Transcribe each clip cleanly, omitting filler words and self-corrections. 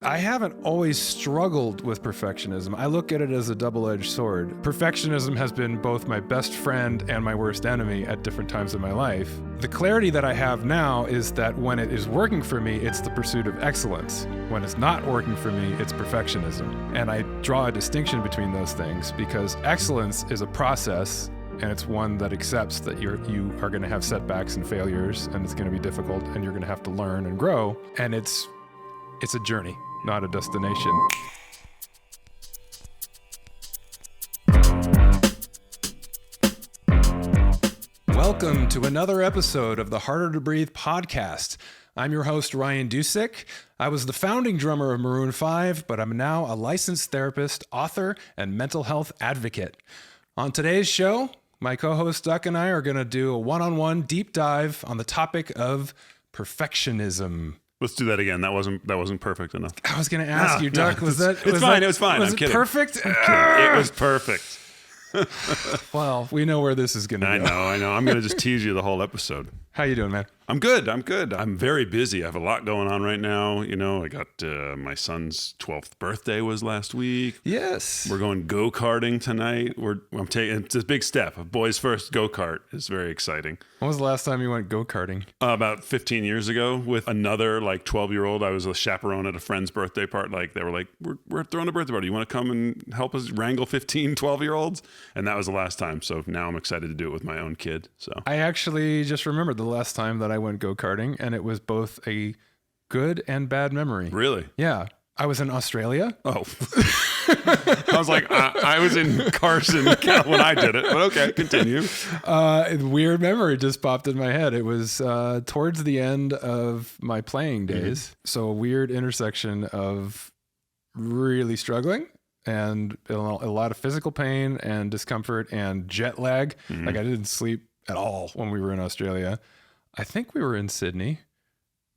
I haven't always struggled with perfectionism. I look at it as a double-edged sword. Perfectionism has been both my best friend and my worst enemy at different times in my life. The clarity that I have now is that when it is working for me, it's the pursuit of excellence. When it's not working for me, it's perfectionism. And I draw a distinction between those things because excellence is a process, and it's one that accepts that you are going to have setbacks and failures, and it's going to be difficult, and you're going to have to learn and grow. And it's a journey, not a destination. Welcome to another episode of the Harder to Breathe podcast. I'm your host, Ryan Dusick. I was the founding drummer of Maroon 5, but I'm now a licensed therapist, author, and mental health advocate. On today's show, my co-host Duck and I are going to do a one-on-one deep dive on the topic of perfectionism. Let's do that again. That wasn't perfect enough. I was going to ask you, Duck, was that... It's fine. It was fine. Was I'm it kidding. Perfect? It was perfect. Well, we know where this is going to go. I know. I'm going to just tease you the whole episode. How you doing, man? I'm good. I'm very busy. I have a lot going on right now. You know, I got my son's 12th birthday was last week. Yes. We're going go-karting tonight. It's a big step. A boy's first go-kart is very exciting. When was the last time you went go-karting? About 15 years ago with another 12-year-old. I was a chaperone at a friend's birthday party. They were like, we're throwing a birthday party. You want to come and help us wrangle 15, 12-year-olds? And that was the last time. So now I'm excited to do it with my own kid. So I actually just remembered the last time that I went go-karting, and it was both a good and bad memory. Really? Yeah. I was in Australia. Oh. I was like, I was in Carson when I did it, but okay, continue. Weird memory just popped in my head. It was towards the end of my playing days. Mm-hmm. So a weird intersection of really struggling and a lot of physical pain and discomfort and jet lag. Mm-hmm. Like I didn't sleep at all when we were in Australia. I think we were in Sydney.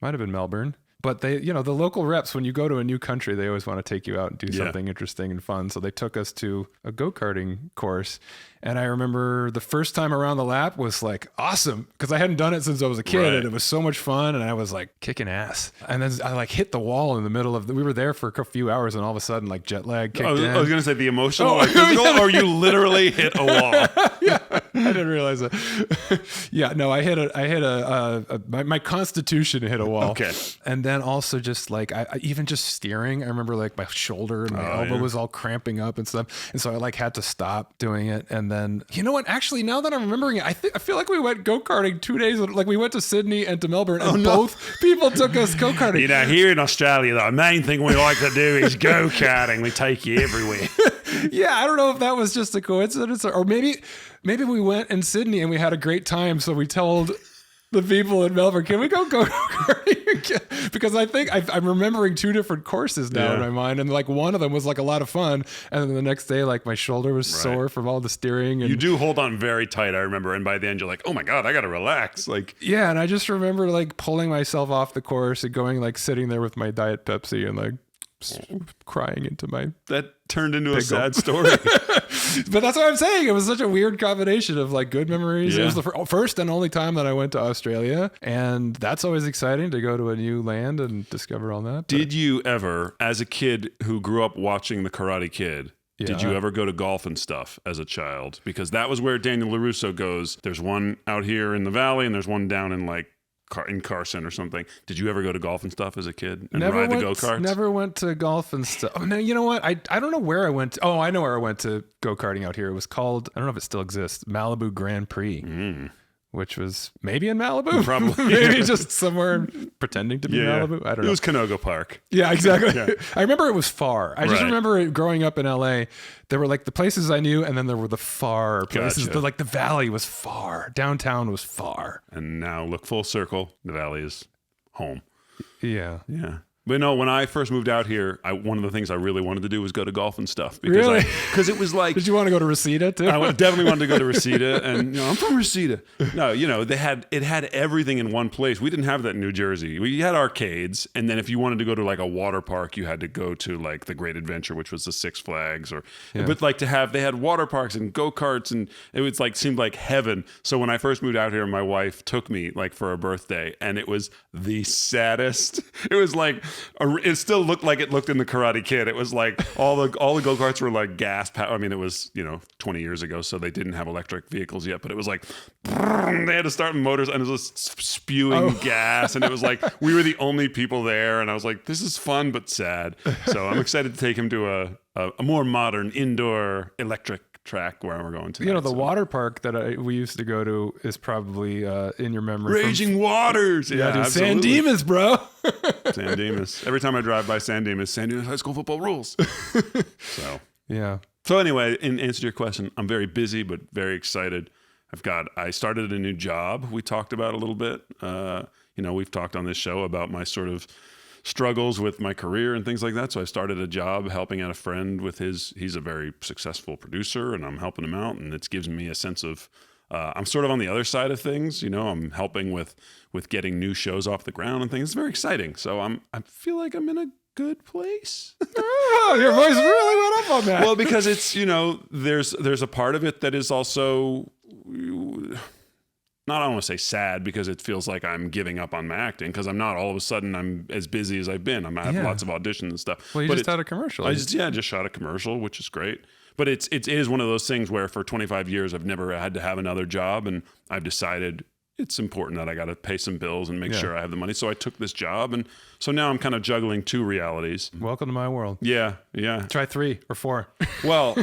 Might have been Melbourne. But they, the local reps, when you go to a new country, they always want to take you out and do something interesting and fun. So they took us to a go-karting course. And I remember the first time around the lap was like awesome because I hadn't done it since I was a kid, right. And it was so much fun. And I was like kicking ass. And then I hit the wall in the middle of we were there for a few hours, and all of a sudden jet lag kicked in. I was going to say the emotional, physical, or you literally hit a wall. Yeah, I didn't realize that. Yeah, no, I hit my constitution hit a wall. Okay. And then also just I even just steering, I remember my shoulder and my elbow was all cramping up and stuff. And so I had to stop doing it. And then, you know what? Actually, now that I'm remembering it, I feel like we went go-karting 2 days. We went to Sydney and to Melbourne, and both people took us go-karting. Here in Australia, the main thing we like to do is go-karting. We take you everywhere. Yeah, I don't know if that was just a coincidence or maybe we went in Sydney and we had a great time. So we told the people in Melbourne, can we go go-karting? Because I think I'm remembering two different courses now in my mind. And one of them was a lot of fun. And then the next day, my shoulder was sore from all the steering. And you do hold on very tight, I remember. And by the end, you're like, oh my God, I got to relax. Yeah. And I just remember pulling myself off the course and going sitting there with my Diet Pepsi and crying into my... That turned into a sad story. But that's what I'm saying. It was such a weird combination of good memories. Yeah. It was the first and only time that I went to Australia. And that's always exciting to go to a new land and discover all that. Did you ever, as a kid who grew up watching The Karate Kid, did you ever go to golf and stuff as a child? Because that was where Daniel LaRusso goes. There's one out here in the valley and there's one down in in Carson or something. Did you ever go to golf and stuff as a kid and ride the go-karts? Never went to golf and stuff. Oh, no, you know what? I don't know where I went. Oh, I know where I went to go-karting out here. It was called, I don't know if it still exists, Malibu Grand Prix, which was maybe in Malibu. Probably. Maybe just somewhere pretending to be Malibu. I don't know. It was Canoga Park. Yeah, exactly. Yeah. I remember it was far. I just remember growing up in LA, there were the places I knew, and then there were the far places. Gotcha. The valley was far. Downtown was far. And now look full circle, the valley is home. Yeah. Yeah. But no, when I first moved out here, one of the things I really wanted to do was go to golf and stuff. Because it was Did you want to go to Reseda too? I definitely wanted to go to Reseda, and I'm from Reseda. No, it had everything in one place. We didn't have that in New Jersey. We had arcades, and then if you wanted to go to a water park, you had to go to the Great Adventure, which was the Six Flags, but they had water parks and go-karts, and it was seemed like heaven. So when I first moved out here, my wife took me for a birthday, and it was the saddest. It was It still looked like it looked in the Karate Kid. It was like all the go-karts were like gas power. I mean, it was 20 years ago, so they didn't have electric vehicles yet. But it was like they had to start motors, and it was just spewing gas, and it was like we were the only people there. And I was like, this is fun but sad. So I'm excited to take him to a more modern indoor electric track where we're going to. The water park that we used to go to is probably in your memory. Raging Waters. Yeah, dude, San Dimas, bro. San Dimas. Every time I drive by San Dimas high school football rules. So yeah. So anyway, in answer to your question, I'm very busy but very excited. I started a new job. We talked about a little bit. We've talked on this show about my sort of struggles with my career and things like that. So I started a job helping out a friend with he's a very successful producer, and I'm helping him out, and it gives me a sense of, I'm sort of on the other side of things. I'm helping with getting new shows off the ground and things. It's very exciting. So I feel like I'm in a good place. Oh, your voice really went up on that. Well, because it's, there's a part of it that is also, I don't want to say sad, because it feels like I'm giving up on my acting, because I'm not. All of a sudden, I'm as busy as I've been. I have lots of auditions and stuff. Well, you just had a commercial. I just shot a commercial, which is great. But it is one of those things where for 25 years, I've never had to have another job, and I've decided it's important that I got to pay some bills and make sure I have the money. So I took this job, and so now I'm kind of juggling two realities. Welcome to my world. Yeah. Try 3 or 4. Well,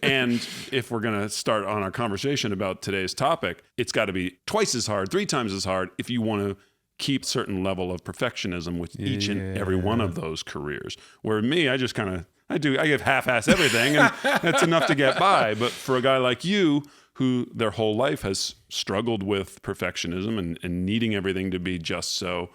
and if we're going to start on our conversation about today's topic, it's got to be twice as hard, 3 times as hard if you want to keep certain level of perfectionism with each and every one of those careers. Where me, I just I give half-ass everything, and that's enough to get by. But for a guy like you, who their whole life has struggled with perfectionism and needing everything to be just so,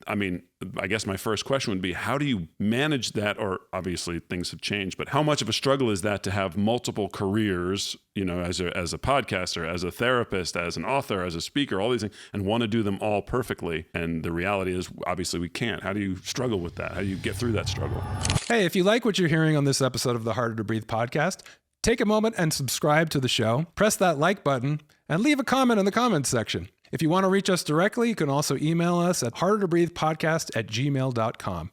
I mean, I guess my first question would be, how do you manage that? Or obviously things have changed, but how much of a struggle is that to have multiple careers, as a podcaster, as a therapist, as an author, as a speaker, all these things, and want to do them all perfectly? And the reality is, obviously we can't. How do you struggle with that? How do you get through that struggle? Hey, if you like what you're hearing on this episode of the Harder to Breathe podcast, take a moment and subscribe to the show, press that like button, and leave a comment in the comments section. If you want to reach us directly, you can also email us at hardertobreathepodcast@gmail.com.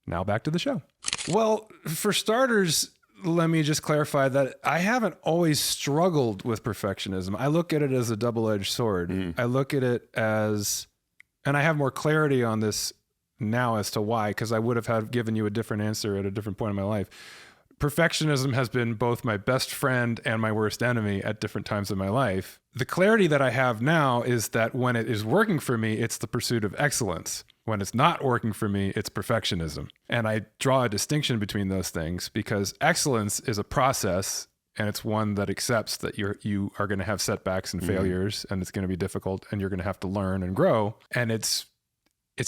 Now back to the show. Well, for starters, let me just clarify that I haven't always struggled with perfectionism. I look at it as a double-edged sword. I look at it as, and I have more clarity on this now as to why, because I would have given you a different answer at a different point in my life. Perfectionism has been both my best friend and my worst enemy at different times in my life. The clarity that I have now is that when it is working for me, it's the pursuit of excellence. When it's not working for me, it's perfectionism. And I draw a distinction between those things because excellence is a process, and it's one that accepts that you are going to have setbacks and failures, and it's going to be difficult, and you're going to have to learn and grow. And it's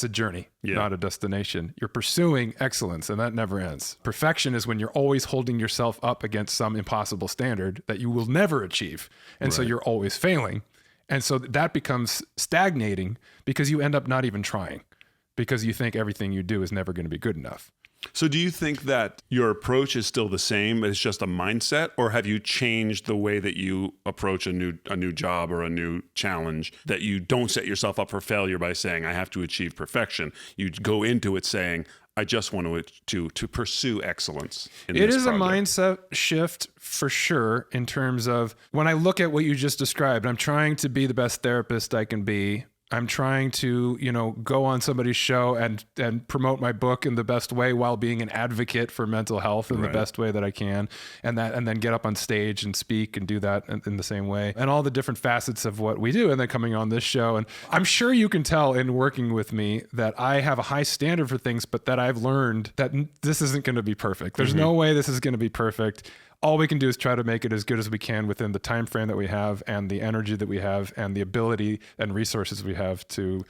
a journey, not a destination. You're pursuing excellence, and that never ends. Perfection is when you're always holding yourself up against some impossible standard that you will never achieve. And so you're always failing. And so that becomes stagnating because you end up not even trying, because you think everything you do is never going to be good enough. So do you think that your approach is still the same, but it's just a mindset, or have you changed the way that you approach a new job or a new challenge, that you don't set yourself up for failure by saying, I have to achieve perfection? You go into it saying, I just want to pursue excellence in this project. It is a mindset shift for sure, in terms of when I look at what you just described, I'm trying to be the best therapist I can be. I'm trying to, go on somebody's show and promote my book in the best way while being an advocate for mental health in the best way that I can. And then get up on stage and speak and do that in the same way, and all the different facets of what we do. And then coming on this show. And I'm sure you can tell in working with me that I have a high standard for things, but that I've learned that this isn't going to be perfect. There's no way this is going to be perfect. All we can do is try to make it as good as we can within the time frame that we have, and the energy that we have, and the ability and resources we have to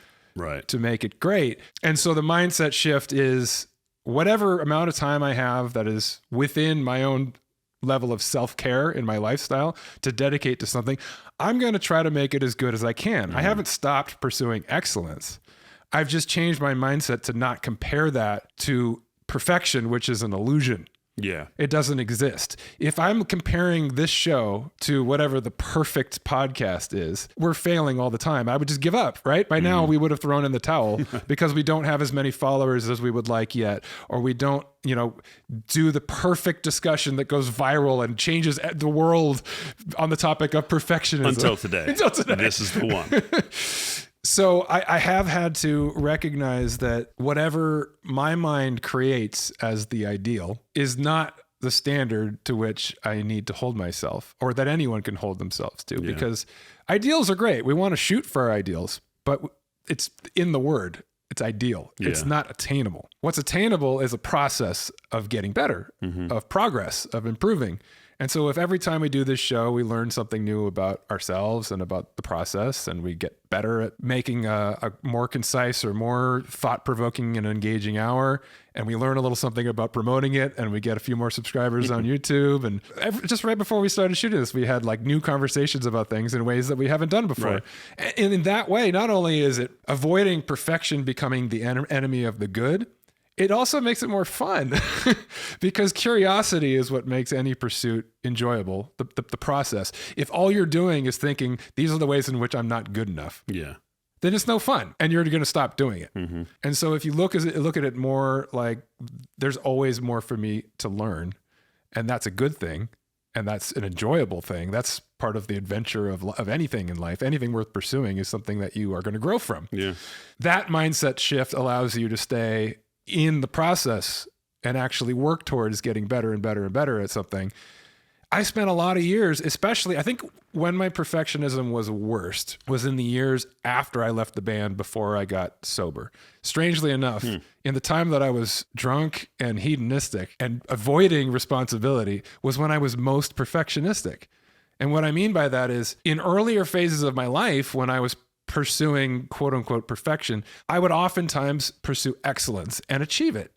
make it great. And so the mindset shift is whatever amount of time I have that is within my own level of self-care in my lifestyle to dedicate to something, I'm going to try to make it as good as I can. I haven't stopped pursuing excellence. I've just changed my mindset to not compare that to perfection, which is an illusion. Yeah. It doesn't exist. If I'm comparing this show to whatever the perfect podcast is, we're failing all the time. I would just give up, right? By now, we would have thrown in the towel because we don't have as many followers as we would like yet, or we don't, do the perfect discussion that goes viral and changes the world on the topic of perfectionism. Until today. Until today. This is the one. So I have had to recognize that whatever my mind creates as the ideal is not the standard to which I need to hold myself, or that anyone can hold themselves to, because ideals are great. We want to shoot for our ideals, but it's in the word. It's ideal. Yeah. It's not attainable. What's attainable is a process of getting better, of progress, of improving. And so if every time we do this show, we learn something new about ourselves and about the process, and we get better at making a more concise or more thought-provoking and engaging hour, and we learn a little something about promoting it, and we get a few more subscribers on YouTube. And just right before we started shooting this, we had like new conversations about things in ways that we haven't done before. Right. And in that way, not only is it avoiding perfection becoming the enemy of the good, it also makes it more fun because curiosity is what makes any pursuit enjoyable, the process. If all you're doing is thinking, these are the ways in which I'm not good enough, then it's no fun and you're going to stop doing it. And so if you look at it more like there's always more for me to learn, and that's a good thing, and that's an enjoyable thing. That's part of the adventure of anything in life. Anything worth pursuing is something that you are going to grow from. Yeah. That mindset shift allows you to stay in the process and actually work towards getting better and better and better at something. I spent a lot of years, especially, I think when my perfectionism was worst was in the years after I left the band, before I got sober. Strangely enough, in the time that I was drunk and hedonistic and avoiding responsibility was when I was most perfectionistic. And what I mean by that is in earlier phases of my life, when I was pursuing quote unquote perfection, I would oftentimes pursue excellence and achieve it.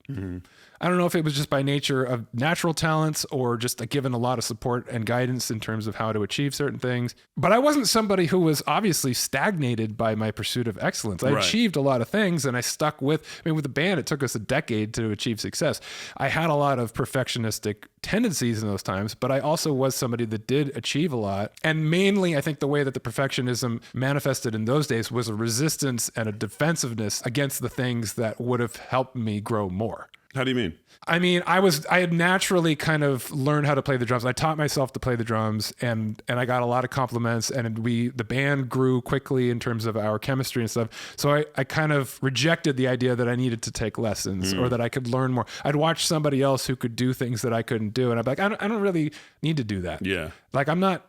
I don't know if it was just by nature of natural talents or just given a lot of support and guidance in terms of how to achieve certain things. But I wasn't somebody who was obviously stagnated by my pursuit of excellence. I achieved a lot of things, and I stuck with the band, it took us a decade to achieve success. I had a lot of perfectionistic tendencies in those times, but I also was somebody that did achieve a lot. And mainly, I think the way that the perfectionism manifested in those days was a resistance and a defensiveness against the things that would have helped me grow more. How do you mean? I mean, I had naturally kind of learned how to play the drums. I taught myself to play the drums, and I got a lot of compliments, and the band grew quickly in terms of our chemistry and stuff. So I kind of rejected the idea that I needed to take lessons or that I could learn more. I'd watch somebody else who could do things that I couldn't do, and I'd be like, I don't really need to do that. Yeah. Like, I'm not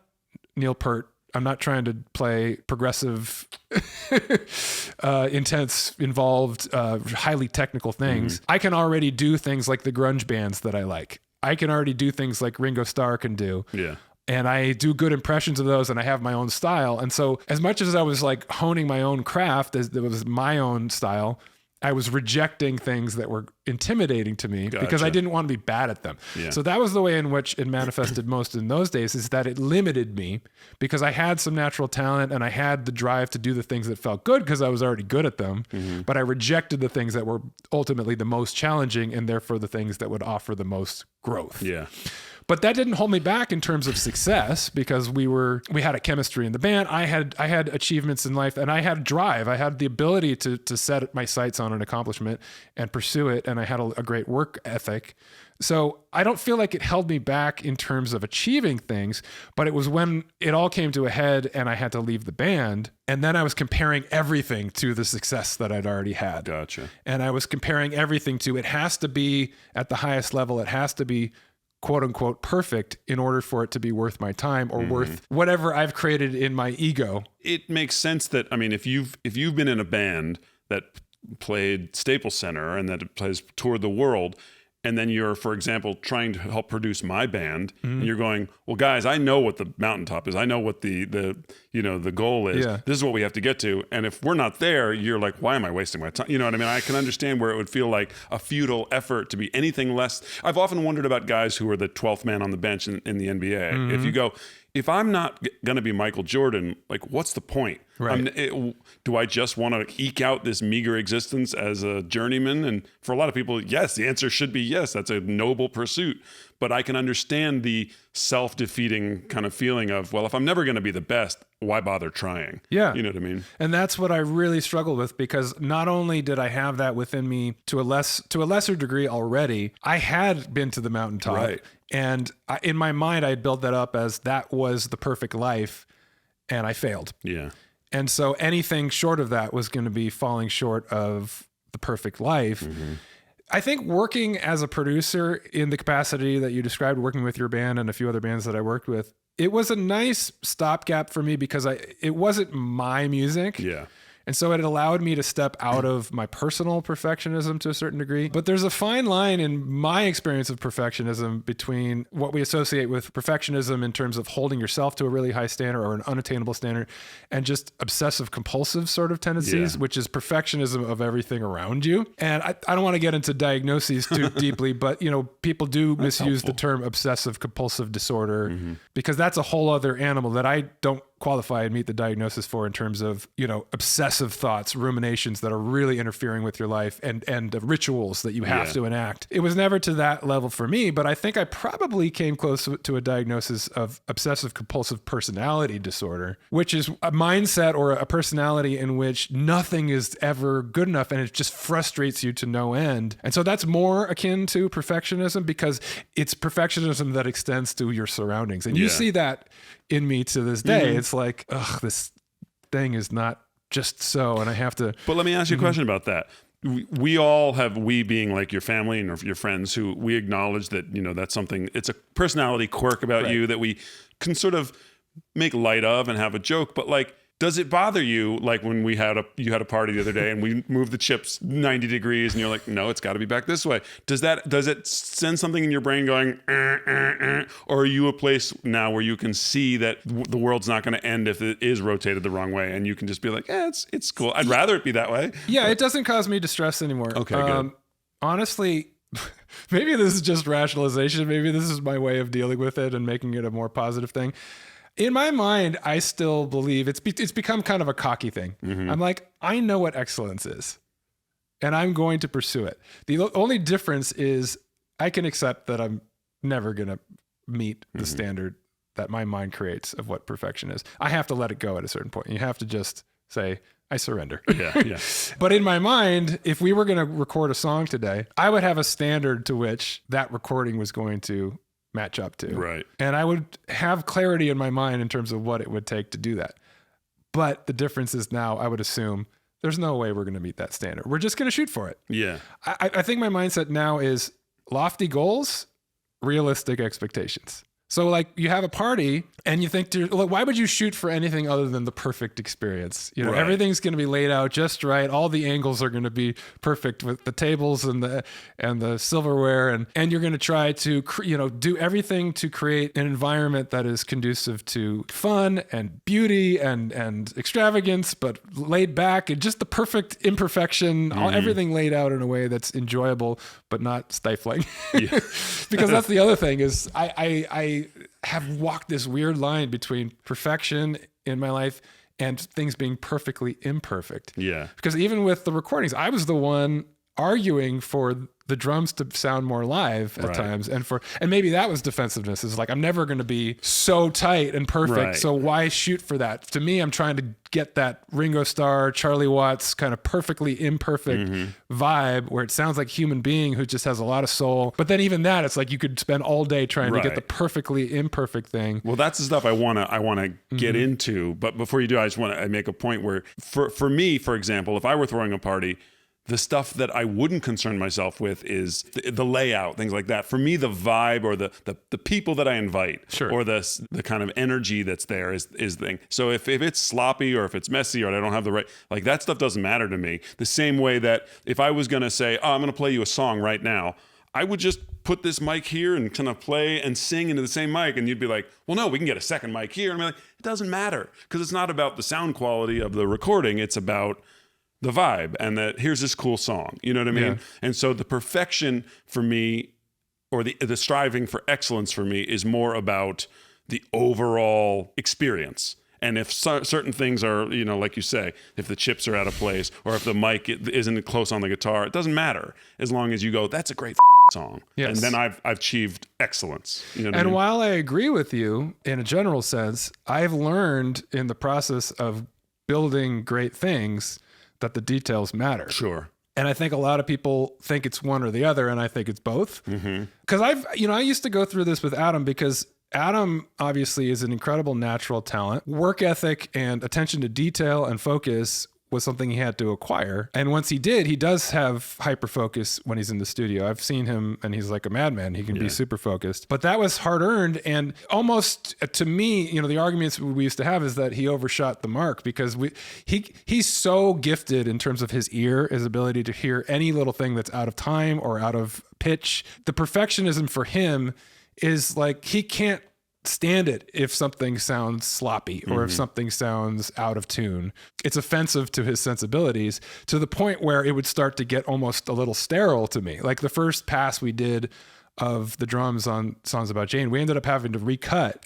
Neil Peart. I'm not trying to play progressive, intense, involved, highly technical things. I can already do things like the grunge bands that I like. I can already do things like Ringo Starr can do. Yeah. And I do good impressions of those, and I have my own style. And so as much as I was like honing my own craft, as it was my own style, I was rejecting things that were intimidating to me because I didn't want to be bad at them. Yeah. So that was the way in which it manifested most in those days, is that it limited me because I had some natural talent and I had the drive to do the things that felt good because I was already good at them. But I rejected the things that were ultimately the most challenging and therefore the things that would offer the most growth. Yeah. But that didn't hold me back in terms of success because we had a chemistry in the band. I had achievements in life, and I had drive. I had the ability to set my sights on an accomplishment and pursue it, and I had a great work ethic. So I don't feel like it held me back in terms of achieving things, but it was when it all came to a head and I had to leave the band, and then I was comparing everything to the success that I'd already had. Gotcha. And I was comparing everything to, it has to be at the highest level. It has to be quote unquote perfect in order for it to be worth my time or worth whatever I've created in my ego. It makes sense that, I mean, if you've been in a band that played Staples Center and that plays toured the world, and then you're, for example, trying to help produce my band, and you're going, well, guys, I know what the mountaintop is. I know what the goal is. Yeah. This is what we have to get to. And if we're not there, you're like, why am I wasting my time? You know what I mean? I can understand where it would feel like a futile effort to be anything less. I've often wondered about guys who are the 12th man on the bench in the NBA. If you go, if I'm not going to be Michael Jordan, like what's the point? Right. Do I just want to eke out this meager existence as a journeyman? And for a lot of people, yes, the answer should be yes. That's a noble pursuit. But I can understand the self-defeating kind of feeling of, well, if I'm never going to be the best, why bother trying? Yeah. You know what I mean? And that's what I really struggled with, because not only did I have that within me to a lesser degree already, I had been to the mountaintop. Right. And in my mind, I had built that up as that was the perfect life, and I failed. Yeah. And so anything short of that was going to be falling short of the perfect life. Mm-hmm. I think working as a producer in the capacity that you described, working with your band and a few other bands that I worked with, it was a nice stopgap for me because it wasn't my music. Yeah. And so it allowed me to step out of my personal perfectionism to a certain degree. But there's a fine line in my experience of perfectionism between what we associate with perfectionism in terms of holding yourself to a really high standard or an unattainable standard, and just obsessive compulsive sort of tendencies, which is perfectionism of everything around you. And I don't want to get into diagnoses too deeply, but people do misuse the term obsessive compulsive disorder because that's a whole other animal that I don't qualify and meet the diagnosis for, in terms of, obsessive thoughts, ruminations that are really interfering with your life, and the rituals that you have to enact. It was never to that level for me, but I think I probably came close to a diagnosis of obsessive compulsive personality disorder, which is a mindset or a personality in which nothing is ever good enough and it just frustrates you to no end. And so that's more akin to perfectionism, because it's perfectionism that extends to your surroundings. And you see that in me to this day. It's like, ugh, this thing is not just so, and I have to. But let me ask you a question about that. We all have, we being like your family and your friends, who we acknowledge that, that's something, it's a personality quirk about you that we can sort of make light of and have a joke. But like, does it bother you, like when you had a party the other day and we moved the chips 90 degrees and you're like, no, it's got to be back this way? Does it send something in your brain going, or are you a place now where you can see that the world's not going to end if it is rotated the wrong way, and you can just be like, it's cool. I'd rather it be that way. Yeah, it doesn't cause me distress anymore. Okay, good. Honestly, maybe this is just rationalization. Maybe this is my way of dealing with it and making it a more positive thing. In my mind, I still believe it's become kind of a cocky thing. I'm like, I know what excellence is, and I'm going to pursue it. The only difference is I can accept that I'm never going to meet the standard that my mind creates of what perfection is. I have to let it go at a certain point. You have to just say, I surrender. Yeah. But in my mind, if we were going to record a song today, I would have a standard to which that recording was going to match up to. Right. And I would have clarity in my mind in terms of what it would take to do that. But the difference is now I would assume there's no way we're going to meet that standard. We're just going to shoot for it. Yeah. I think my mindset now is lofty goals, realistic expectations. So like you have a party and you think, why would you shoot for anything other than the perfect experience? Everything's going to be laid out just right. All the angles are going to be perfect with the tables and the silverware, and you're going to try to do everything to create an environment that is conducive to fun and beauty and extravagance, but laid back and just the perfect imperfection. Everything laid out in a way that's enjoyable but not stifling. Because that's the other thing is I have walked this weird line between perfection in my life and things being perfectly imperfect. Yeah. Because even with the recordings, I was the one arguing for the drums to sound more live at times, and maybe that was defensiveness. Is like, I'm never going to be so tight and perfect, so why shoot for that? To me, I'm trying to get that Ringo Starr, Charlie Watts kind of perfectly imperfect vibe where it sounds like a human being who just has a lot of soul. But then even that, it's like you could spend all day trying to get the perfectly imperfect thing. Well, that's the stuff I want to get into. But before you do, I just want to make a point where for me, for example, if I were throwing a party, the stuff that I wouldn't concern myself with is the layout, things like that. For me, the vibe or the people that I invite, or the kind of energy that's there is the thing. So if it's sloppy or if it's messy or I don't have the right, like that stuff doesn't matter to me. The same way that if I was going to say, I'm going to play you a song right now, I would just put this mic here and kind of play and sing into the same mic. And you'd be like, well, no, we can get a second mic here. And I'm like, it doesn't matter, because it's not about the sound quality of the recording. It's about the vibe, and that here's this cool song, you know what I mean? And so the perfection for me, or the striving for excellence for me, is more about the overall experience. And if certain things are, like you say, if the chips are out of place or if the mic isn't close on the guitar, it doesn't matter as long as you go, that's a great song. Yes. And then I've achieved excellence. You know what I And mean? while I agree with you in a general sense, I've learned in the process of building great things that the details matter. Sure. And I think a lot of people think it's one or the other, and I think it's both. Because I used to go through this with Adam because Adam obviously is an incredible natural talent. Work ethic and attention to detail and focus was something he had to acquire. And once he did, he does have hyper focus when he's in the studio. I've seen him and he's like a madman. He can be super focused. But that was hard earned. And almost to me, the arguments we used to have is that he overshot the mark because he's so gifted in terms of his ear, his ability to hear any little thing that's out of time or out of pitch. The perfectionism for him is like he can't stand it if something sounds sloppy or if something sounds out of tune. It's offensive to his sensibilities to the point where it would start to get almost a little sterile to me. Like the first pass we did of the drums on Songs About Jane, we ended up having to recut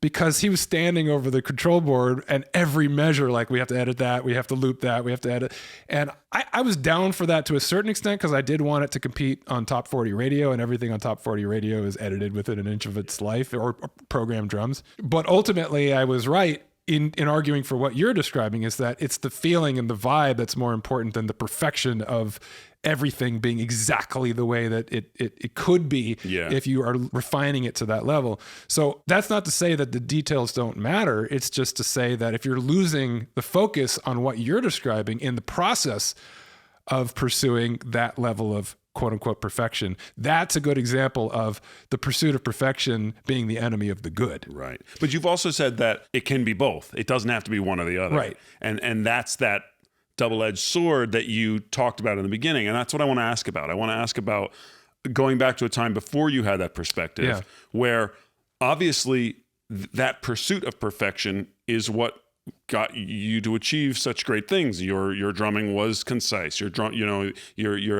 because he was standing over the control board and every measure, like we have to edit that, we have to loop that, we have to edit. And I was down for that to a certain extent because I did want it to compete on Top 40 radio, and everything on Top 40 radio is edited within an inch of its life, or programmed drums. But ultimately I was right in arguing for what you're describing, is that it's the feeling and the vibe that's more important than the perfection of everything being exactly the way that it could be if you are refining it to that level. So that's not to say that the details don't matter. It's just to say that if you're losing the focus on what you're describing in the process of pursuing that level of quote unquote perfection, that's a good example of the pursuit of perfection being the enemy of the good. Right. But you've also said that it can be both. It doesn't have to be one or the other. Right. And that's that double-edged sword that you talked about in the beginning. And that's what I want to ask about. I want to ask about going back to a time before you had that perspective where obviously that pursuit of perfection is what got you to achieve such great things. Your drumming was concise. Your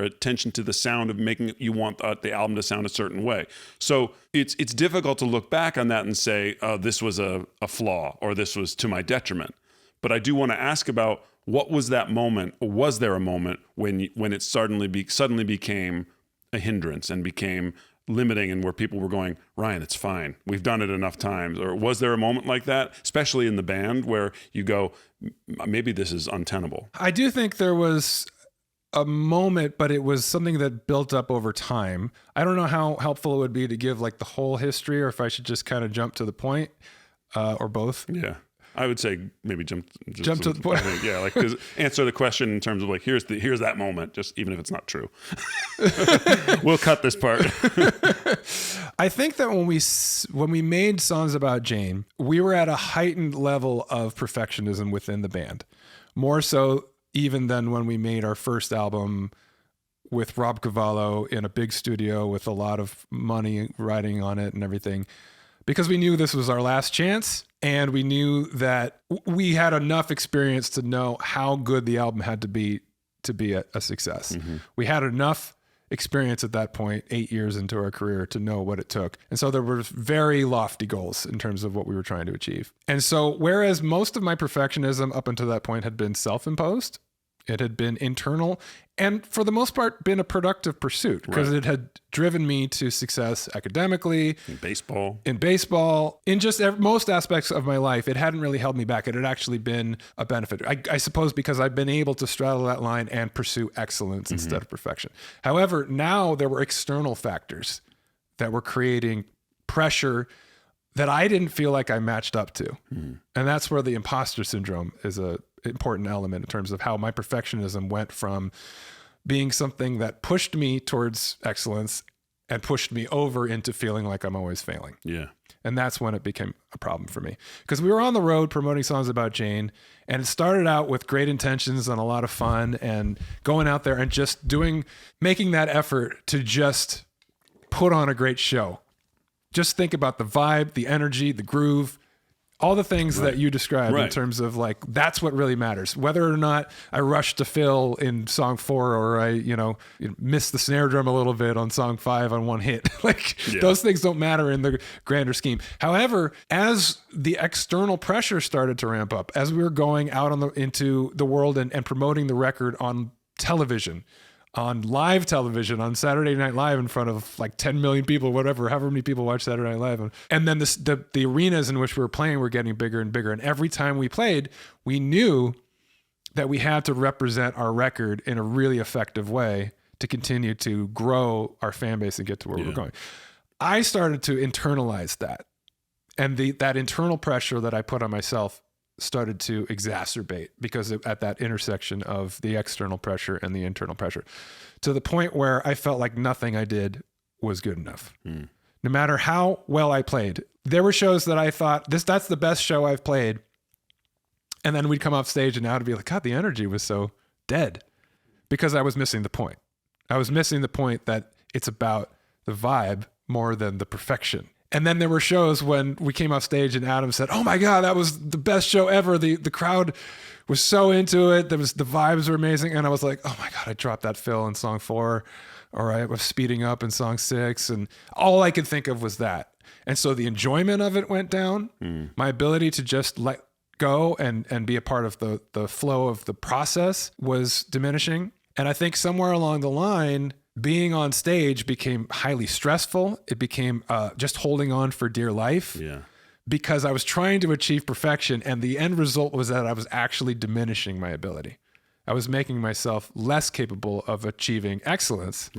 attention to the sound of making you want the album to sound a certain way. So it's difficult to look back on that and say, oh, this was a flaw or this was to my detriment. But I do want to ask about, what was that moment, or was there a moment when it suddenly became a hindrance and became limiting, and where people were going, Ryan, it's fine, we've done it enough times? Or was there a moment like that, especially in the band, where you go, maybe this is untenable? I do think there was a moment, but it was something that built up over time. I don't know how helpful it would be to give like the whole history, or if I should just kind of jump to the point, or both. Yeah. I would say maybe jump to the point. Yeah, like, cause answer the question in terms of like, here's that moment, just even if it's not true. We'll cut this part. I think that when we made Songs About Jane, we were at a heightened level of perfectionism within the band, more so even than when we made our first album with Rob Cavallo in a big studio with a lot of money riding on it and everything, because we knew this was our last chance. And we knew that we had enough experience to know how good the album had to be a success. We had enough experience at that point, 8 years into our career, to know what it took. And so there were very lofty goals in terms of what we were trying to achieve. And so whereas most of my perfectionism up until that point had been self-imposed, it had been internal, and for the most part been a productive pursuit, because it had driven me to success academically, in baseball, in just most aspects of my life. It hadn't really held me back. It had actually been a benefit, I suppose, because I've been able to straddle that line and pursue excellence instead of perfection. However, now there were external factors that were creating pressure that I didn't feel like I matched up to. And that's where the imposter syndrome is a important element in terms of how my perfectionism went from being something that pushed me towards excellence and pushed me over into feeling like I'm always failing. Yeah. And that's when it became a problem for me, because we were on the road promoting Songs About Jane, and it started out with great intentions and a lot of fun and going out there and just making that effort to just put on a great show. Just think about the vibe, the energy, the groove, All the things that you described in terms of like, that's what really matters. Whether or not I rush to fill in song 4 or I, miss the snare drum a little bit on song 5 on one hit. Like those things don't matter in the grander scheme. However, as the external pressure started to ramp up, as we were going out into the world and promoting the record on television, on live television, on Saturday Night Live in front of like 10 million people, whatever, however many people watch Saturday Night Live. And then the arenas in which we were playing were getting bigger and bigger. And every time we played, we knew that we had to represent our record in a really effective way to continue to grow our fan base and get to where we're going. I started to internalize that. And that internal pressure that I put on myself started to exacerbate because at that intersection of the external pressure and the internal pressure, to the point where I felt like nothing I did was good enough. No matter how well I played. There were shows that I thought that's the best show I've played. And then we'd come off stage and now to be like, God, the energy was so dead because I was missing the point. I was missing the point that it's about the vibe more than the perfection. And then there were shows when we came off stage and Adam said, "Oh my God, that was the best show ever. The crowd was so into it. The vibes were amazing." And I was like, "Oh my God, I dropped that fill in song 4, or I was speeding up in song 6." And all I could think of was that. And so the enjoyment of it went down. My ability to just let go and be a part of the flow of the process was diminishing. And I think somewhere along the line, being on stage became highly stressful. It became just holding on for dear life because I was trying to achieve perfection. And the end result was that I was actually diminishing my ability. I was making myself less capable of achieving excellence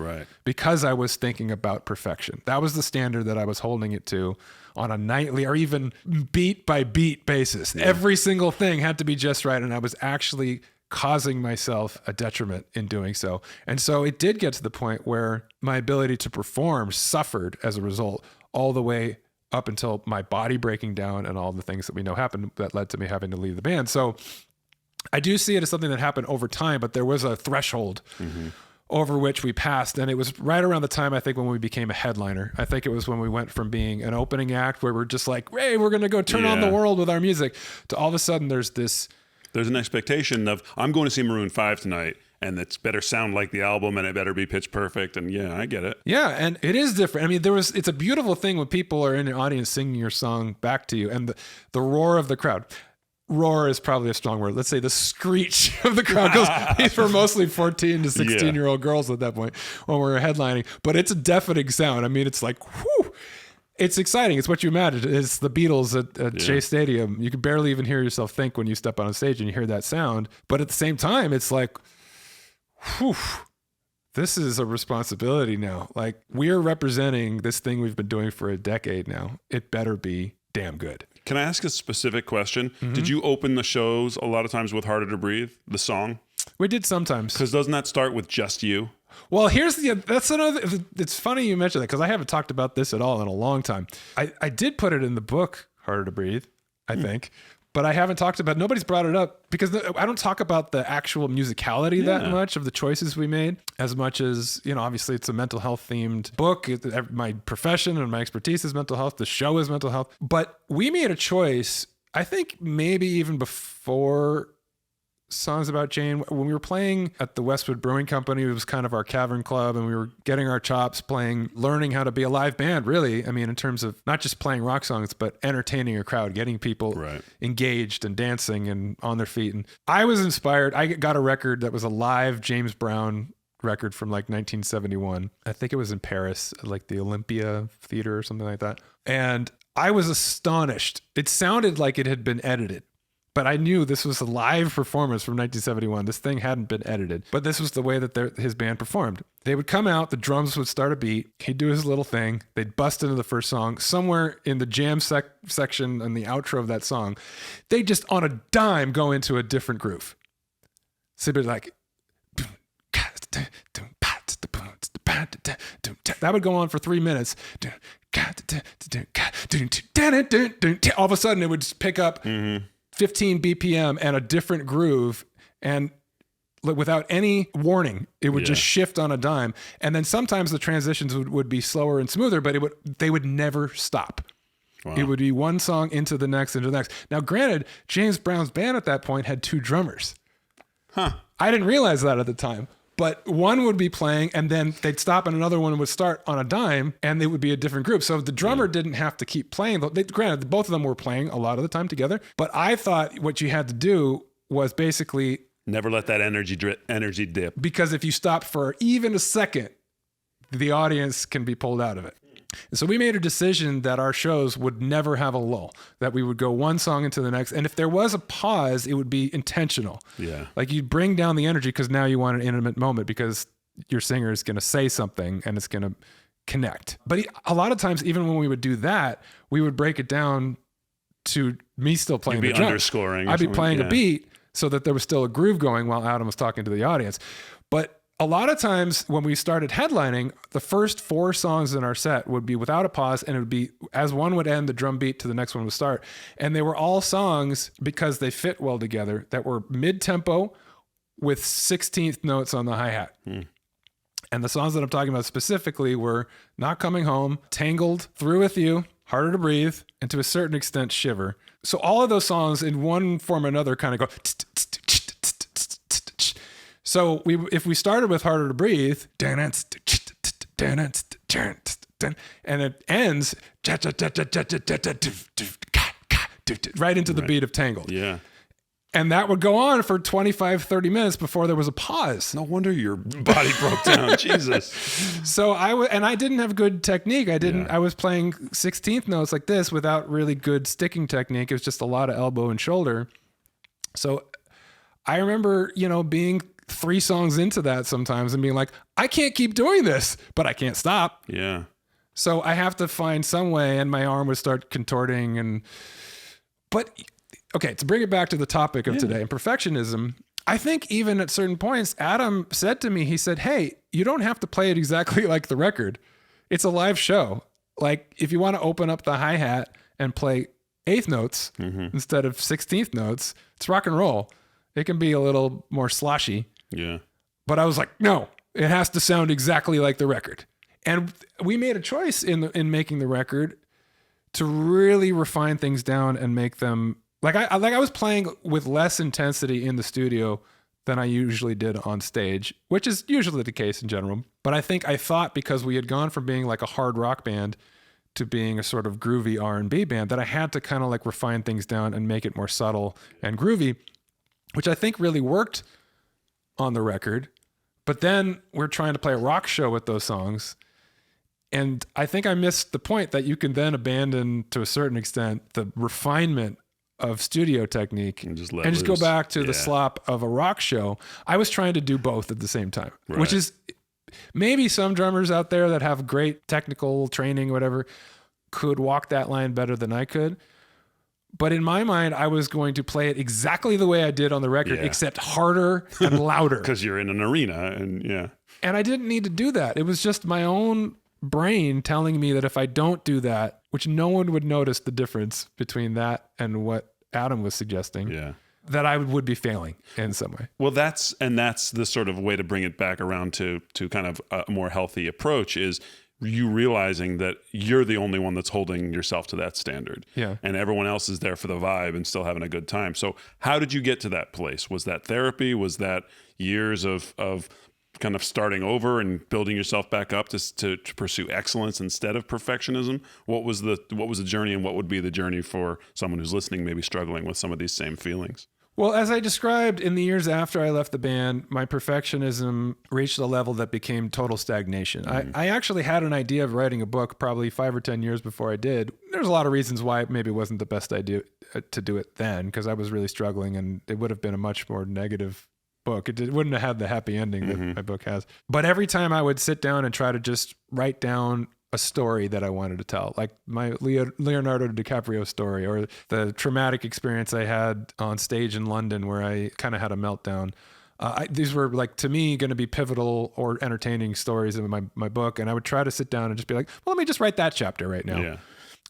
because I was thinking about perfection. That was the standard that I was holding it to on a nightly or even beat by beat basis. Every single thing had to be just right. And I was actually causing myself a detriment in doing so. And so it did get to the point where my ability to perform suffered as a result, all the way up until my body breaking down and all the things that we know happened that led to me having to leave the band. So I do see it as something that happened over time, but there was a threshold over which we passed. And it was right around the time, I think, when we became a headliner. I think it was when we went from being an opening act where we're just like, hey, we're going to go turn on the world with our music, to all of a sudden there's an expectation of, I'm going to see Maroon 5 tonight, and it's better sound like the album, and it better be pitch perfect. And yeah, I get it. Yeah, and it is different. I mean, it's a beautiful thing when people are in the audience singing your song back to you, and the roar of the crowd. Roar is probably a strong word. Let's say the screech of the crowd, because these were mostly 14 to 16-year-old girls at that point when we were headlining. But it's a deafening sound. I mean, it's like, whew. It's exciting. It's what you imagine. It's the Beatles at Shea Stadium. You can barely even hear yourself think when you step on a stage and you hear that sound. But at the same time, it's like, whew, this is a responsibility now. Like, we're representing this thing we've been doing for a decade now. It better be damn good. Can I ask a specific question? Did you open the shows a lot of times with Harder to Breathe, the song? We did sometimes. Because doesn't that start with just you? Well, that's another, it's funny you mentioned that because I haven't talked about this at all in a long time. I did put it in the book, Harder to Breathe, I think, but I haven't talked about, nobody's brought it up because I don't talk about the actual musicality that much of the choices we made, as much as, obviously it's a mental health themed book. My profession and my expertise is mental health. The show is mental health, but we made a choice, I think maybe even before Songs About Jane, when we were playing at the Westwood Brewing Company. It was kind of our cavern club, and we were getting our chops playing, learning how to be a live band, really. I mean, in terms of not just playing rock songs, but entertaining a crowd, getting people engaged and dancing and on their feet. And I was inspired. I got a record that was a live James Brown record from like 1971. I think it was in Paris, like the Olympia Theater or something like that. And I was astonished. It sounded like it had been edited. But I knew this was a live performance from 1971. This thing hadn't been edited. But this was the way that his band performed. They would come out, the drums would start a beat, he'd do his little thing, they'd bust into the first song. Somewhere in the jam section and the outro of that song, they just on a dime go into a different groove. So it'd be like, that would go on for 3 minutes. All of a sudden it would just pick up 15 BPM and a different groove, and without any warning, it would just shift on a dime. And then sometimes the transitions would be slower and smoother, but they would never stop. Wow. It would be one song into the next, into the next. Now, granted, James Brown's band at that point had 2 drummers. Huh. I didn't realize that at the time. But one would be playing and then they'd stop and another one would start on a dime and it would be a different group. So the drummer didn't have to keep playing. Granted, both of them were playing a lot of the time together. But I thought what you had to do was basically... Never let that energy dip. Because if you stop for even a second, the audience can be pulled out of it. And so we made a decision that our shows would never have a lull, that we would go one song into the next. And if there was a pause, it would be intentional. Yeah. Like you bring down the energy because now you want an intimate moment because your singer is going to say something and it's going to connect. But a lot of times, even when we would do that, we would break it down to me still playing the drums. You'd be underscoring. I'd be playing a beat so that there was still a groove going while Adam was talking to the audience. But a lot of times when we started headlining, the first 4 songs in our set would be without a pause, and it would be as one would end, the drum beat to the next one would start. And they were all songs, because they fit well together, that were mid-tempo with 16th notes on the hi-hat. And the songs that I'm talking about specifically were Not Coming Home, Tangled, Through With You, Harder to Breathe, and to a certain extent, Shiver. So all of those songs in one form or another kind of go... So if we started with Harder to Breathe, and it ends right into the beat of Tangled. Yeah. And that would go on for 25, 30 minutes before there was a pause. No wonder your body broke down. Jesus. So I didn't have good technique. I was playing 16th notes like this without really good sticking technique. It was just a lot of elbow and shoulder. So I remember, being 3 songs into that sometimes and being like, I can't keep doing this, but I can't stop. Yeah. So I have to find some way, and my arm would start contorting. But okay, to bring it back to the topic of today and perfectionism, I think even at certain points, Adam said to me, he said, hey, you don't have to play it exactly like the record. It's a live show. Like if you want to open up the hi-hat and play 8th notes instead of 16th notes, it's rock and roll. It can be a little more sloshy. Yeah. But I was like, no, it has to sound exactly like the record. And we made a choice in making the record to really refine things down and make them like I was playing with less intensity in the studio than I usually did on stage, which is usually the case in general. But I thought because we had gone from being like a hard rock band to being a sort of groovy R&B band that I had to kind of like refine things down and make it more subtle and groovy, which I think really worked on the record. But then we're trying to play a rock show with those songs. And I think I missed the point that you can then abandon to a certain extent the refinement of studio technique and just go back to the slop of a rock show. I was trying to do both at the same time, which is maybe some drummers out there that have great technical training, whatever, could walk that line better than I could. But in my mind, I was going to play it exactly the way I did on the record, except harder and louder. Because you're in an arena and I didn't need to do that. It was just my own brain telling me that if I don't do that, which no one would notice the difference between that and what Adam was suggesting, that I would be failing in some way. Well, that's the sort of way to bring it back around to kind of a more healthy approach is you realizing that you're the only one that's holding yourself to that standard. Yeah. And everyone else is there for the vibe and still having a good time. So how did you get to that place? Was that therapy? Was that years of kind of starting over and building yourself back up to pursue excellence instead of perfectionism? What was the journey, and what would be the journey for someone who's listening, maybe struggling with some of these same feelings? Well, as I described, in the years after I left the band, my perfectionism reached a level that became total stagnation. I actually had an idea of writing a book probably 5 or 10 years before I did. There's a lot of reasons why maybe it wasn't the best idea to do it then, because I was really struggling, and it would have been a much more negative book. It wouldn't have had the happy ending that my book has. But every time I would sit down and try to just write down a story that I wanted to tell, like my Leonardo DiCaprio story, or the traumatic experience I had on stage in London where I kind of had a meltdown. These were like, to me, going to be pivotal or entertaining stories in my book. And I would try to sit down and just be like, well, let me just write that chapter right now. Yeah.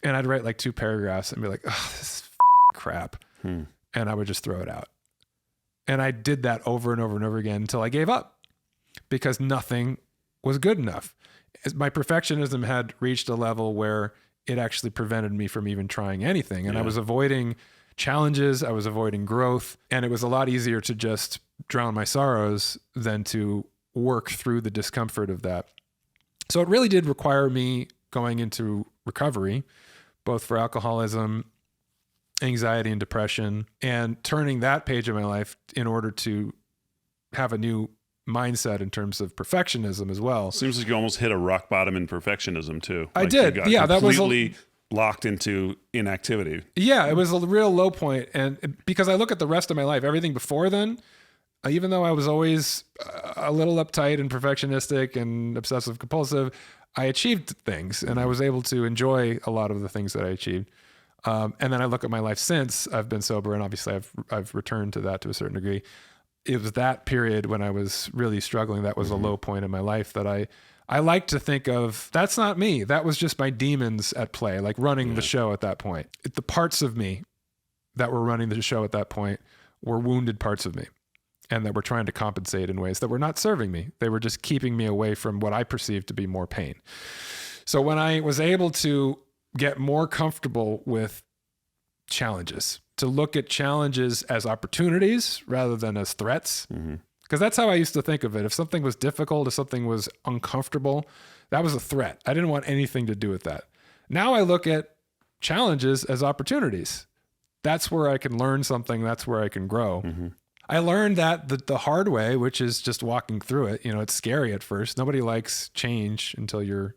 And I'd write like 2 paragraphs and be like, oh, this is crap. And I would just throw it out. And I did that over and over and over again until I gave up, because nothing was good enough. My perfectionism had reached a level where it actually prevented me from even trying anything. And I Yeah. was avoiding challenges, I was avoiding growth, and it was a lot easier to just drown my sorrows than to work through the discomfort of that. So it really did require me going into recovery, both for alcoholism, anxiety, and depression, and turning that page of my life in order to have a new mindset in terms of perfectionism as well. Seems like you almost hit a rock bottom in perfectionism too. I Like did. You got Yeah, that was completely locked into inactivity. Yeah, it was a real low point. And because I look at the rest of my life, everything before then, even though I was always a little uptight and perfectionistic and obsessive compulsive, I achieved things and I was able to enjoy a lot of the things that I achieved. And then I look at my life since I've been sober, and obviously I've returned to that to a certain degree. It was that period when I was really struggling. That was a low point in my life that I like to think of. That's not me. That was just my demons at play, like running the show at that point. The parts of me that were running the show at that point were wounded parts of me, and that were trying to compensate in ways that were not serving me. They were just keeping me away from what I perceived to be more pain. So when I was able to get more comfortable with challenges, to look at challenges as opportunities rather than as threats, because that's how I used to think of it. If something was difficult, if something was uncomfortable, that was a threat. I didn't want anything to do with that. Now I look at challenges as opportunities. That's where I can learn something. That's where I can grow. I learned that the hard way, which is just walking through it. It's scary at first. Nobody likes change until you're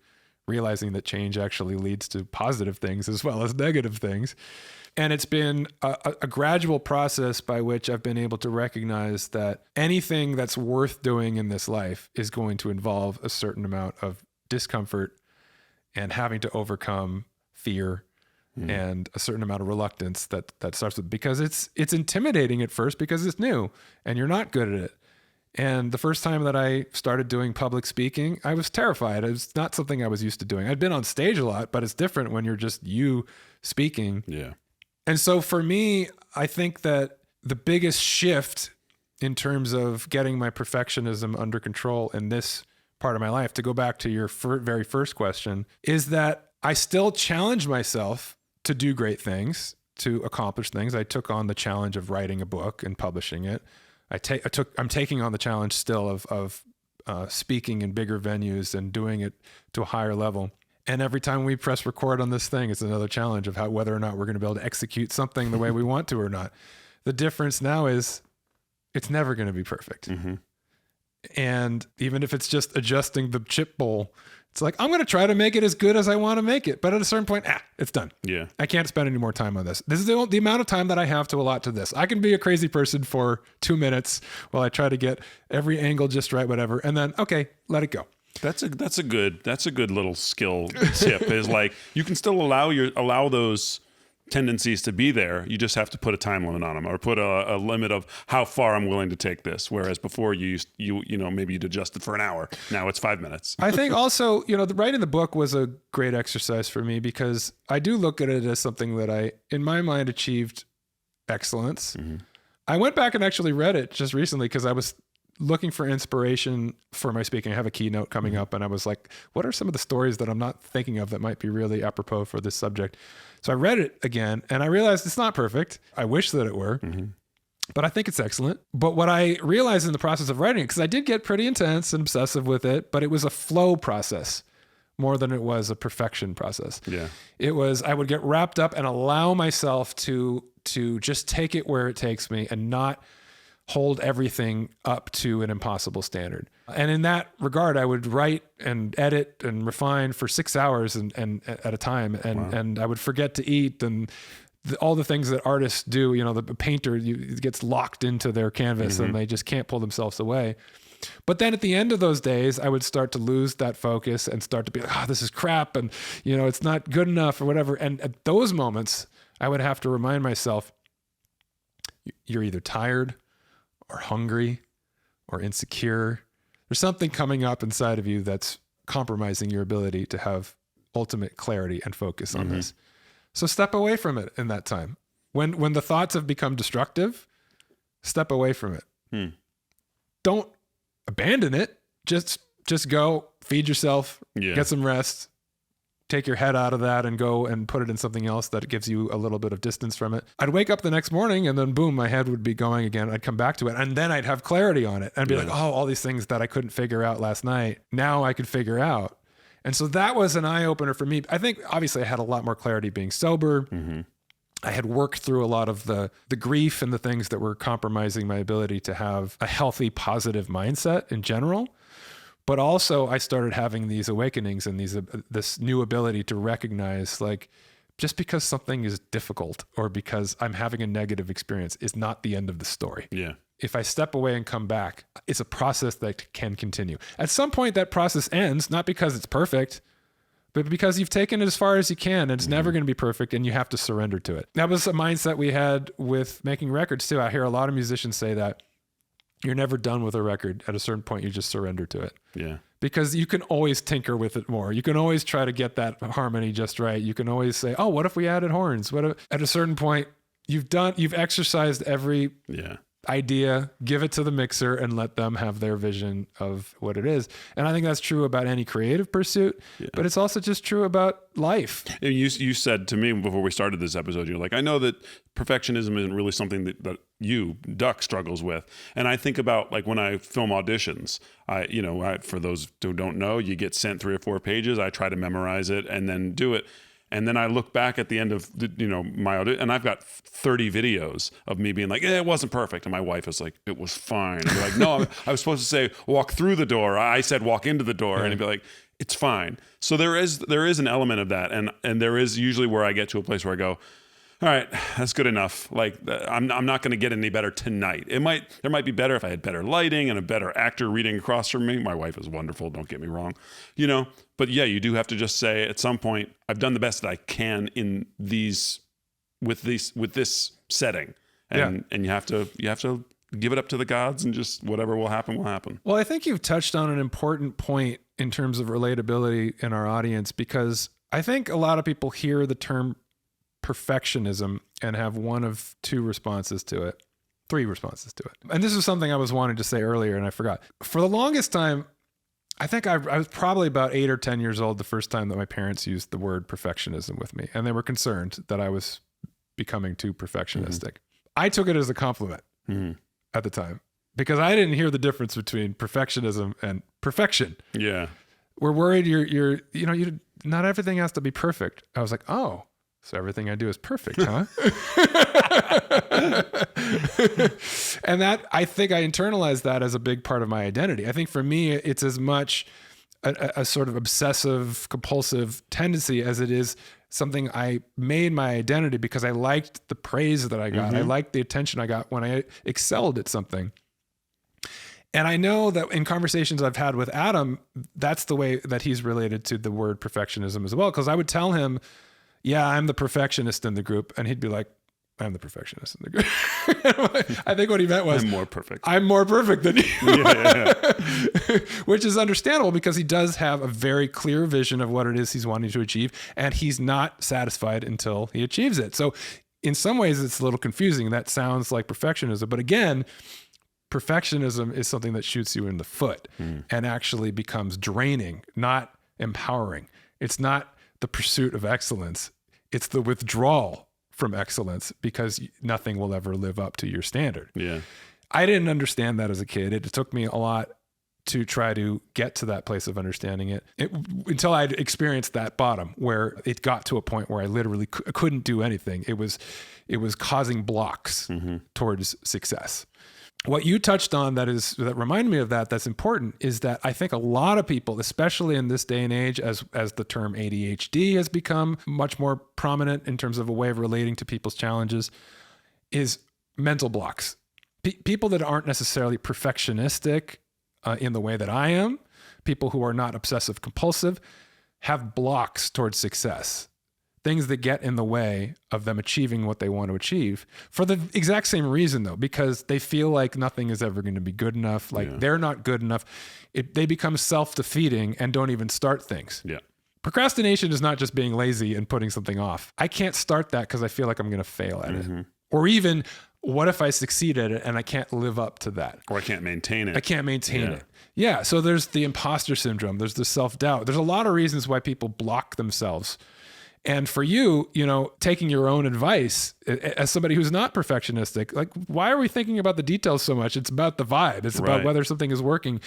realizing that change actually leads to positive things as well as negative things. And it's been a gradual process by which I've been able to recognize that anything that's worth doing in this life is going to involve a certain amount of discomfort and having to overcome fear and a certain amount of reluctance that starts with, because it's intimidating at first because it's new and you're not good at it. And the first time that I started doing public speaking, I was terrified. It was not something I was used to doing. I'd been on stage a lot, but it's different when you're just you speaking. Yeah. And so for me, I think that the biggest shift in terms of getting my perfectionism under control in this part of my life, to go back to your very first question, is that I still challenge myself to do great things, to accomplish things. I took on the challenge of writing a book and publishing it. I'm taking on the challenge still of speaking in bigger venues and doing it to a higher level. And every time we press record on this thing, it's another challenge of whether or not we're going to be able to execute something the way we want to or not. The difference now is it's never going to be perfect. And even if it's just adjusting the chip bowl, it's like, I'm going to try to make it as good as I want to make it. But at a certain point, it's done. Yeah. I can't spend any more time on this. This is the amount of time that I have to allot to this. I can be a crazy person for 2 minutes while I try to get every angle just right, whatever. And then, okay, let it go. That's a good little skill tip, is like, you can still allow those tendencies to be there. You just have to put a time limit on them, or put a limit of how far I'm willing to take this. Whereas before you maybe you'd adjust it for an hour. Now it's 5 minutes. I think also, writing the book was a great exercise for me, because I do look at it as something that I, in my mind, achieved excellence. I went back and actually read it just recently because I was looking for inspiration for my speaking. I have a keynote coming up, and I was like, what are some of the stories that I'm not thinking of that might be really apropos for this subject? So I read it again, and I realized it's not perfect. I wish that it were, but I think it's excellent. But what I realized in the process of writing it, because I did get pretty intense and obsessive with it, but it was a flow process more than it was a perfection process. Yeah. It was, I would get wrapped up and allow myself to just take it where it takes me and not hold everything up to an impossible standard. And in that regard, I would write and edit and refine for 6 hours and at a time. And I would forget to eat, and all the things that artists do. The painter gets locked into their canvas and they just can't pull themselves away. But then at the end of those days, I would start to lose that focus and start to be like, this is crap. And, it's not good enough or whatever. And at those moments, I would have to remind myself, you're either tired or hungry or insecure. There's something coming up inside of you that's compromising your ability to have ultimate clarity and focus on this. So step away from it in that time. When the thoughts have become destructive, step away from it. Don't abandon it. Just go feed yourself, get some rest, take your head out of that and go and put it in something else that gives you a little bit of distance from it. I'd wake up the next morning and then boom, my head would be going again. I'd come back to it and then I'd have clarity on it and be like, oh, all these things that I couldn't figure out last night, now I could figure out. And so that was an eye opener for me. I think obviously I had a lot more clarity being sober. Mm-hmm. I had worked through a lot of the grief and the things that were compromising my ability to have a healthy, positive mindset in general. But also I started having these awakenings and this new ability to recognize, like, just because something is difficult or because I'm having a negative experience is not the end of the story. Yeah. If I step away and come back, it's a process that can continue. At some point that process ends, not because it's perfect, but because you've taken it as far as you can, and it's never going to be perfect, and you have to surrender to it. That was a mindset we had with making records too. I hear a lot of musicians say that you're never done with a record. At a certain point, you just surrender to it. Yeah. Because you can always tinker with it more. You can always try to get that harmony just right. You can always say, oh, what if we added horns? At a certain point, you've exercised every idea, give it to the mixer and let them have their vision of what it is. And I think that's true about any creative pursuit, but it's also just true about life. You said to me before we started this episode, you're like, I know that perfectionism isn't really something that you, Duck, struggles with. And I think about, like, when I film auditions, for those who don't know, you get sent 3 or 4 pages. I try to memorize it and then do it. And then I look back at the end of my audition, and I've got 30 videos of me being like, it wasn't perfect. And my wife is like, it was fine. And you're like, no, I was supposed to say walk through the door. I said walk into the door, and it'd be like, it's fine. So there is an element of that, and there is usually where I get to a place where I go, all right, that's good enough. Like, I'm not going to get any better tonight. There might be better if I had better lighting and a better actor reading across from me. My wife is wonderful, don't get me wrong, But yeah, you do have to just say at some point, I've done the best that I can with this setting, and you have to give it up to the gods, and just whatever will happen will happen. Well, I think you've touched on an important point in terms of relatability in our audience, because I think a lot of people hear the term perfectionism and have one of 2 responses to it, 3 responses to it. And this is something I was wanting to say earlier and I forgot. For the longest time, I think I was probably about 8 or 10 years old the first time that my parents used the word perfectionism with me, and they were concerned that I was becoming too perfectionistic. Mm-hmm. I took it as a compliment at the time, because I didn't hear the difference between perfectionism and perfection. Yeah. We're worried you're not everything has to be perfect. I was like, oh, so everything I do is perfect, huh? And that, I think I internalized that as a big part of my identity. I think for me, it's as much a sort of obsessive, compulsive tendency as it is something I made my identity because I liked the praise that I got. I liked the attention I got when I excelled at something. And I know that in conversations I've had with Adam, that's the way that he's related to the word perfectionism as well. Because I would tell him, yeah, I'm the perfectionist in the group. And he'd be like, I'm the perfectionist in the group. I think what he meant was, I'm more perfect. I'm more perfect than you. Yeah. Which is understandable, because he does have a very clear vision of what it is he's wanting to achieve. And he's not satisfied until he achieves it. So in some ways, it's a little confusing. That sounds like perfectionism. But again, perfectionism is something that shoots you in the foot and actually becomes draining, not empowering. It's not the pursuit of excellence. It's the withdrawal from excellence, because nothing will ever live up to your standard. Yeah. I didn't understand that as a kid. It took me a lot to try to get to that place of understanding it until I'd experienced that bottom where it got to a point where I literally couldn't do anything. It was causing blocks towards success. What you touched on that reminded me of that's important, is that I think a lot of people, especially in this day and age, as the term ADHD has become much more prominent in terms of a way of relating to people's challenges, is mental blocks. People that aren't necessarily perfectionistic in the way that I am, people who are not obsessive compulsive, have blocks towards success. Things that get in the way of them achieving what they want to achieve, for the exact same reason though, because they feel like nothing is ever going to be good enough. Like they're not good enough. They become self-defeating and don't even start things. Yeah. Procrastination is not just being lazy and putting something off. I can't start that because I feel like I'm going to fail at it. Or even, what if I succeed at it and I can't live up to that? Or I can't maintain it. I can't maintain it. Yeah. So there's the imposter syndrome. There's the self-doubt. There's a lot of reasons why people block themselves. And for you, taking your own advice as somebody who's not perfectionistic, like, why are we thinking about the details so much? It's about the vibe. It's about whether something is working.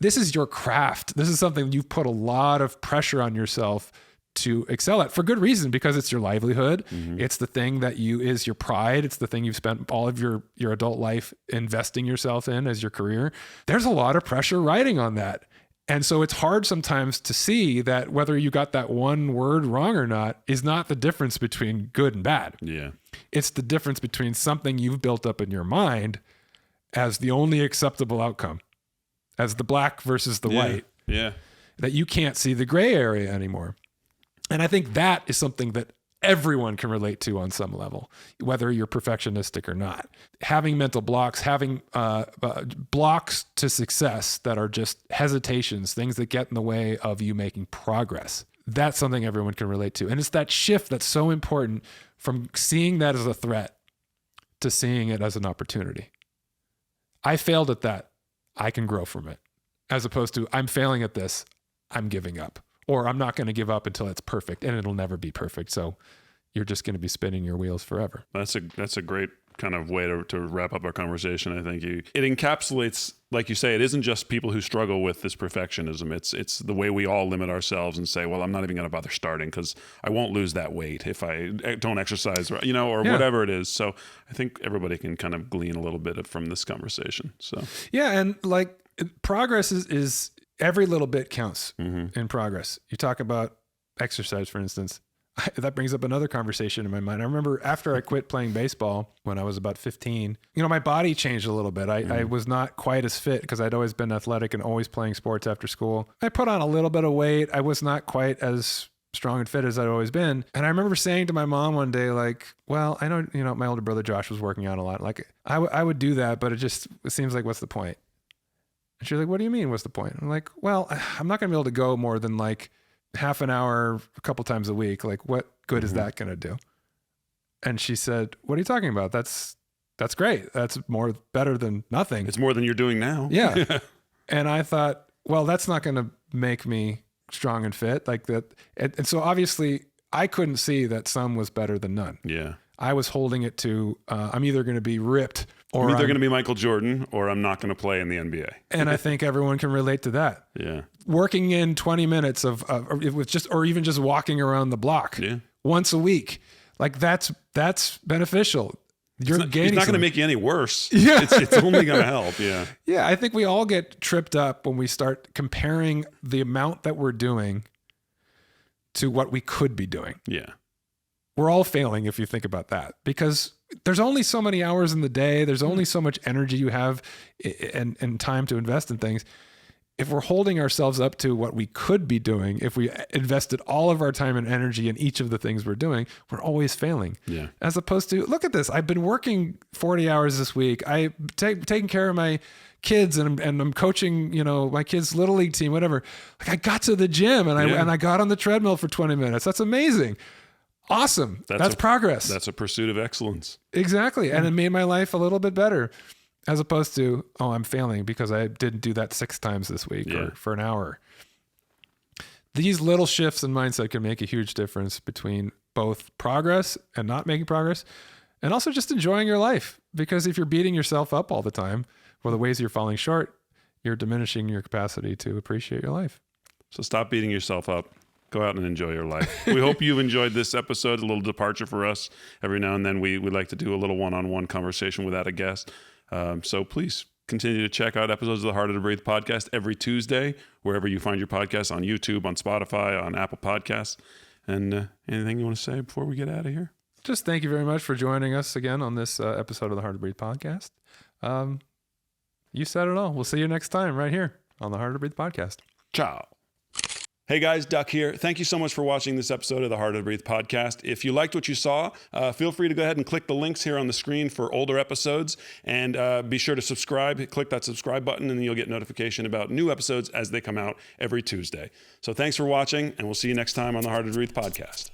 This is your craft. This is something you've put a lot of pressure on yourself to excel at, for good reason, because it's your livelihood. Mm-hmm. It's the thing that is your pride. It's the thing you've spent all of your adult life investing yourself in as your career. There's a lot of pressure riding on that. And so it's hard sometimes to see that whether you got that one word wrong or not is not the difference between good and bad. Yeah. It's the difference between something you've built up in your mind as the only acceptable outcome, as the black versus the white. Yeah. That you can't see the gray area anymore. And I think that is something that everyone can relate to on some level, whether you're perfectionistic or not. Having mental blocks, having blocks to success that are just hesitations, things that get in the way of you making progress. That's something everyone can relate to. And it's that shift that's so important from seeing that as a threat to seeing it as an opportunity. I failed at that. I can grow from it. As opposed to, I'm failing at this. I'm giving up. Or I'm not going to give up until it's perfect, and it'll never be perfect. So you're just going to be spinning your wheels forever. That's a great kind of way to wrap up our conversation. I think it encapsulates, like you say, it isn't just people who struggle with this perfectionism. It's the way we all limit ourselves and say, well, I'm not even going to bother starting because I won't lose that weight if I don't exercise, or whatever it is. So I think everybody can kind of glean a little bit from this conversation. So yeah, and like progress is every little bit counts in progress. You talk about exercise, for instance. That brings up another conversation in my mind. I remember after I quit playing baseball when I was about 15, my body changed a little bit. I was not quite as fit because I'd always been athletic and always playing sports after school. I put on a little bit of weight. I was not quite as strong and fit as I'd always been. And I remember saying to my mom one day, like, well, I know, my older brother Josh was working out a lot. Like I would do that, but it seems like, what's the point? And she's like, what do you mean? What's the point? I'm like, well, I'm not going to be able to go more than like half an hour, a couple times a week. Like, what good is that going to do? And she said, what are you talking about? That's great. That's better than nothing. It's more than you're doing now. Yeah. And I thought, well, that's not going to make me strong and fit like that. And so obviously I couldn't see that some was better than none. Yeah. I was holding it to, I'm either going to be ripped or I'm either going to be Michael Jordan or I'm not going to play in the NBA. And I think everyone can relate to that. Yeah. Working in 20 minutes or even just walking around the block once a week. Like that's beneficial. It's not going to make you any worse. Yeah. It's only going to help. Yeah. Yeah. I think we all get tripped up when we start comparing the amount that we're doing to what we could be doing. Yeah. We're all failing if you think about that, because there's only so many hours in the day. There's only so much energy you have and time to invest in things. If we're holding ourselves up to what we could be doing, if we invested all of our time and energy in each of the things we're doing, we're always failing. Yeah. As opposed to, look at this. I've been working 40 hours this week. I taking care of my kids and I'm coaching, my kids' little league team, whatever. Like I got to the gym and I got on the treadmill for 20 minutes. That's amazing. Awesome. That's progress. That's a pursuit of excellence. Exactly. And it made my life a little bit better, as opposed to, oh, I'm failing because I didn't do that 6 times this week or for an hour. These little shifts in mindset can make a huge difference between both progress and not making progress, and also just enjoying your life. Because if you're beating yourself up all the time for the ways you're falling short, you're diminishing your capacity to appreciate your life. So stop beating yourself up. Go out and enjoy your life. We hope you've enjoyed this episode, a little departure for us. Every now and then we like to do a little one-on-one conversation without a guest. So please continue to check out episodes of the Harder to Breathe podcast every Tuesday, wherever you find your podcasts, on YouTube, on Spotify, on Apple Podcasts. And anything you want to say before we get out of here? Just thank you very much for joining us again on this episode of the Harder to Breathe podcast. You said it all. We'll see you next time right here on the Harder to Breathe podcast. Ciao. Hey guys, Duck here. Thank you so much for watching this episode of the Harder to Breathe podcast. If you liked what you saw, feel free to go ahead and click the links here on the screen for older episodes, and be sure to subscribe. Click that subscribe button and you'll get notification about new episodes as they come out every Tuesday. So thanks for watching, and we'll see you next time on the Harder to Breathe podcast.